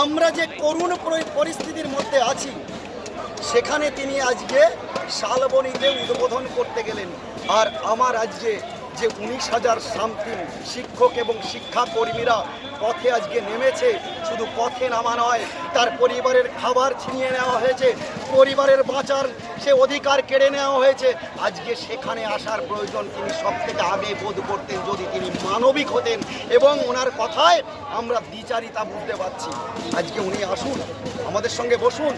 আমরা যে করুণ পরিস্থিতির মধ্যে আছি সেখানে তিনি আজকে শালবনীতে উদ্বোধন করতে গেলেন। আর আমার আজকে যে 19,000 সামথিং শিক্ষক এবং শিক্ষাকর্মীরা পথে আজকে নেমেছে, শুধু পথে নামা নয়, তার পরিবারের খাবার ছিনিয়ে নেওয়া হয়েছে, পরিবারের বাঁচার সে অধিকার কেড়ে নেওয়া হয়েছে। আজকে সেখানে আসার প্রয়োজন তিনি সব থেকে আগে বোধ করতেন যদি তিনি মানবিক হতেন, এবং ওনার কথায় আমরা দ্বিচারিতা বুঝতে পারছি। আজকে উনি আসুন, আমাদের সঙ্গে বসুন,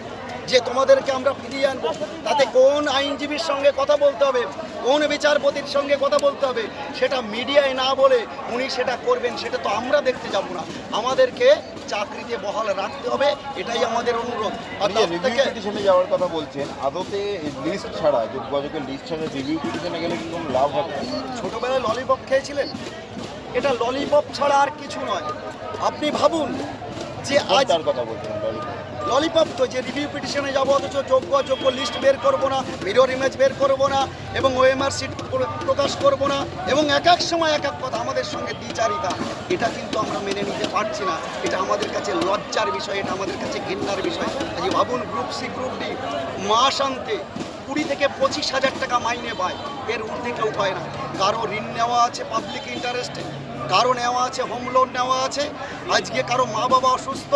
যে তোমাদেরকে আমরা ফিরিয়ে আনবো। তাতে কোন আইনজীবীর সঙ্গে কথা বলতে হবে, কোন বিচারপতির সঙ্গে কথা বলতে হবে, সেটা মিডিয়ায় না বলে উনি সেটা করবেন, সেটা তো আমরা দেখতে যাব না। আমাদেরকে চাকরিতে বহাল রাখতে হবে, এটাই আমাদের অনুরোধ। পিটিশনে যাওয়ার কথা বলছেন, আদতে লিস্ট ছাড়া, যোগাযোগের লিস্ট ছাড়া রিভিউ পিটিশনে গেলে কি কোনো লাভ হবে? ছোটবেলায় ললিপপ খেয়েছিলেন, এটা ললিপপ ছাড়া আর কিছু নয়। আপনি ভাবুন যে আজ তার কথা বলছেন ললিপপ তো, যে রিভিউ পিটিশনে যাবো অথচ যোগ্য লিস্ট বের করবো না, মিরর ইমেজ বের করবো না, এবং ওএমআর সিট প্রকাশ করবো না, এবং এক এক সময় এক এক কথা আমাদের সঙ্গে দ্বিচারিতা, এটা কিন্তু আমরা মেনে নিতে পারছি না। এটা আমাদের কাছে লজ্জার বিষয়, এটা আমাদের কাছে ঘৃণার বিষয়। আজ ভাবুন, গ্রুপ সি গ্রুপ ডি মাস আনতে 20 থেকে 25,000 টাকা মাইনে পায়, এর ঊর্ধ্বে কেউ পায় না। কারো ঋণ নেওয়া আছে পাবলিক ইন্টারেস্টে, কারো নেওয়া আছে হোম লোন নেওয়া আছে, আজকে কারো মা বাবা অসুস্থ,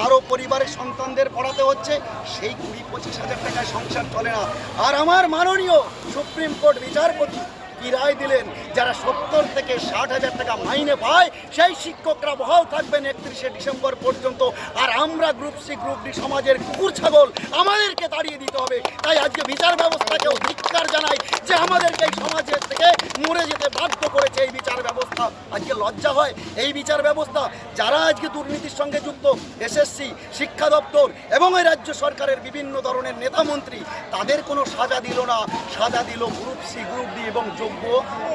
কারো পরিবারের সন্তানদের পড়াতে হচ্ছে, সেই 20-25,000 টাকায় সংসার চলে না। আর আমার মাননীয় সুপ্রিম কোর্ট বিচারপতি কি রায় দিলেন, যারা 70 থেকে 60,000 টাকা মাইনে পায় সেই শিক্ষকরা বহাল থাকবেন 31শে ডিসেম্বর পর্যন্ত। আর আমরা গ্রুপ সি গ্রুপ ডি সমাজের কুকুর ছাগল, আমাদেরকে তাড়িয়ে দিতে হবে। তাই আজকে বিচার ব্যবস্থাকেও ধিক্কার জানাই যে আমাদেরকে এই সমাজের থেকে মরে যেতে বাধ্য করেছে এই বিচার ব্যবস্থা। আজকে লজ্জা হয় এই বিচার ব্যবস্থা, যারা আজকে দুর্নীতির সঙ্গে যুক্ত, এসএসসি, শিক্ষা দপ্তর এবং এই রাজ্য সরকারের বিভিন্ন ধরনের নেতামন্ত্রী, তাদের কোনো সাজা দিল না। সাজা দিল গ্রুপ সি গ্রুপ ডি এবং যোগ্য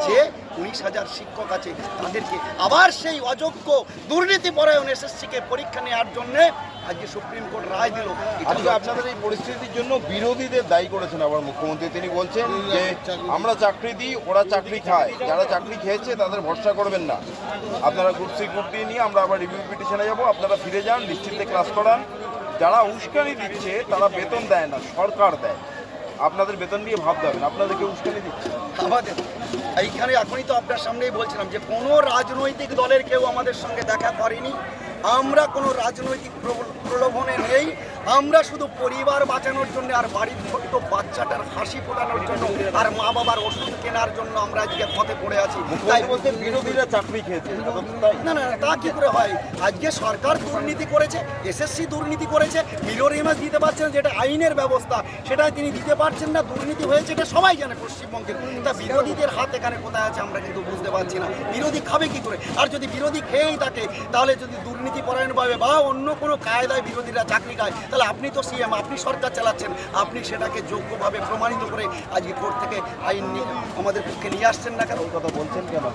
যে 19,000 শিক্ষক আছে তাদেরকে। আবার সেই অযোগ্য দুর্নীতিপরায়ণ এসএসসিকে পরীক্ষা নেওয়ার জন্যে আজকে সুপ্রিম কোর্ট রায় দিল। আপনাদের এই পরিস্থিতির জন্য বিরোধীদের দায়ী করেছেন আবার মুখ্যমন্ত্রী। তিনি বলছেন যে আমরা চাকরি দিই, ওরা চাকরি খায়, যারা চাকরি খেয়েছে তাদের ভরসা করবেন না, আপনারা গ্রুপ সি গ্রুপ দিয়ে নিয়ে আমরা আবার রিভিউ পিটিশনে যাবো, আপনারা ফিরে যান, নিশ্চিন্তে ক্লাস করান। যারা উস্কানি দিচ্ছে তারা বেতন দেয় না, সরকার দেয়, আপনাদের বেতন নিয়ে ভাবতে হবে না, আপনাদেরকে উস্কানি দিচ্ছে আমাদের এইখানে। এখনই তো আপনার সামনেই বলছিলাম যে কোনো রাজনৈতিক দলের কেউ আমাদের সঙ্গে দেখা করেনি, আমরা কোনো রাজনৈতিক প্রলোভনে নেই, আমরা শুধু পরিবার বাঁচানোর জন্য আর বাড়ির ছোট্ট বাচ্চাটার হাসি ফোটানোর জন্য আর মা বাবার ওষুধ কেনার জন্য আমরা আজকে পথে পড়ে আছি। তাই বলতে বিরোধীরা চাকরি খেয়েছে, না না, তা কি করে হয়? আজকে সরকার দুর্নীতি করেছে, এসএসসি দুর্নীতি করেছে, মিরর ইমেজ দিতে পারছেন না, যেটা আইনের ব্যবস্থা সেটা তিনি দিতে পারছেন না, দুর্নীতি হয়েছে, এটা সবাই জানে পশ্চিমবঙ্গের। তা বিরোধীদের হাত এখানে কোথায় আছে আমরা কিন্তু বুঝতে পারছি না। বিরোধী খাবে কি করে? আর যদি বিরোধী খেয়েই থাকে, তাহলে যদি দুর্নীতি পরায়ণভাবে বা অন্য কোনো কায়দায় বিরোধীরা চাকরি খায়, তাহলে আপনি তো সিএম, আপনি সরকার চালাচ্ছেন, আপনি সেটাকে যোগ্যভাবে প্রমাণিত করে আজকে কোর্ট থেকে আইন আমাদের পক্ষে নিয়ে আসছেন না কেন? কথা বলছেন কেন?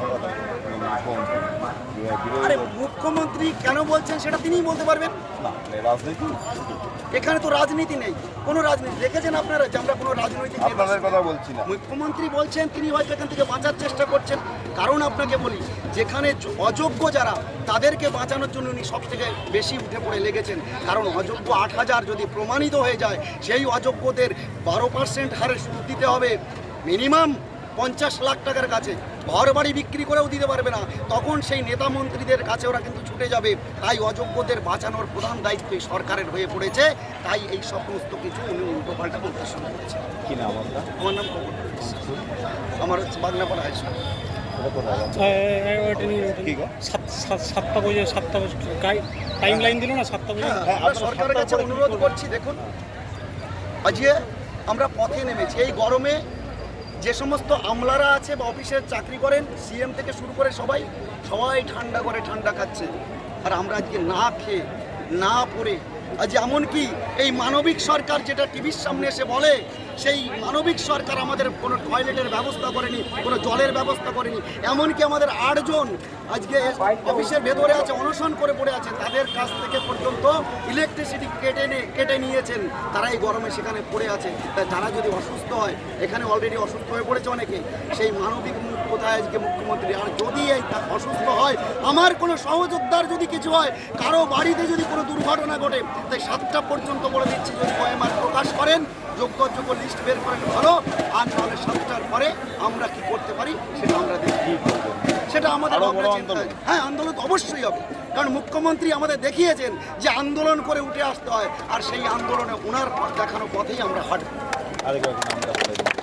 আরে মুখ্যমন্ত্রী কেন বলছেন সেটা তিনিই বলতে পারবেন। রাজনীতি এখানে তো রাজনীতি নেই, কোনো রাজনীতি দেখেছেন আপনারা যে আমরা কোনো রাজনৈতিক আপনাদের কথা বলছি না। মুখ্যমন্ত্রী বলছেন, তিনি হয়তো এখান থেকে বাঁচার চেষ্টা করছেন। কারণ আপনাকে বলি, যেখানে অযোগ্য যারা, তাদেরকে বাঁচানোর জন্য উনি সব থেকে বেশি উঠে পড়ে লেগেছেন। কারণ অযোগ্য 8,000 যদি প্রমাণিত হয়ে যায়, সেই অযোগ্যদের 12% হারে সুদ দিতে হবে, মিনিমাম 50 লাখ টাকার কাছে। ঘর বাড়ি বিক্রি করেও দিতে পারবে না, তখন সেই নেতা মন্ত্রীদের কাছে ওরা কিন্তু ছুটে যাবে। তাই অযোগ্যদের বাঁচানোর প্রধান দায়িত্ব সরকারের হয়ে পড়েছে। তাই এই সমস্ত কিছু উনি উল্টোপাল্টা বলতে শুরু করেছে। কি নাম আপনার? আমার নাম কবর, আমার হচ্ছে বাগনাপাড়া হাই স্কুল। সাতটা বাজে টাইম লাইন দিল না, 7টা বাজে। আমরা সরকারের কাছে অনুরোধ করছি, দেখুন আজকে আমরা পথে নেমেছি এই গরমে। যে সমস্ত আমলারা আছে বা অফিসের চাকরি করেন, সিএম থেকে শুরু করে সবাই ঠান্ডা করে ঠান্ডা খাচ্ছে, আর আমরা আজকে না খেয়ে না পরে, আজ এমনকি এই মানবিক সরকার যেটা টিভির সামনে এসে বলে, সেই মানবিক সরকার আমাদের কোনো টয়লেটের ব্যবস্থা করেনি, কোনো জলের ব্যবস্থা করেনি। এমনকি আমাদের 8 জন আজকে অফিসের ভেতরে আছে, অনশন করে পড়ে আছে, তাদের কাছ থেকে পর্যন্ত ইলেকট্রিসিটি কেটে নিয়েছেন, তারা এই গরমে সেখানে পড়ে আছে। তাই তারা যদি অসুস্থ হয়, এখানে অলরেডি অসুস্থ হয়ে পড়েছে অনেকে, সেই মানবিক মুখ কোথায় আজকে মুখ্যমন্ত্রী মুখ্যমন্ত্রী। আর যদি এই অসুস্থ হয়, আমার কোনো সহযোদ্ধার যদি কিছু হয়, কারো বাড়িতে যদি কোনো দুর্ঘটনা ঘটে, তাই 7টা পর্যন্ত বলে দিচ্ছি, যদি ওএমআর প্রকাশ করেন, যোগ্য লিস্ট বের করেন ভালো, আর নাহলে 7টার পরে আমরা কি করতে পারি সেটা আমরা দেখি। সেটা আমাদের আরো বড় ভাবনা চিন্তা। আন্দোলন। হ্যাঁ, আন্দোলন তো অবশ্যই হবে, কারণ মুখ্যমন্ত্রী আমাদের দেখিয়েছেন যে আন্দোলন করে উঠে আসতে হয়, আর সেই আন্দোলনে ওনার দেখানো পথেই আমরা হাঁটব। আরেকবার নামটা বলে দিন।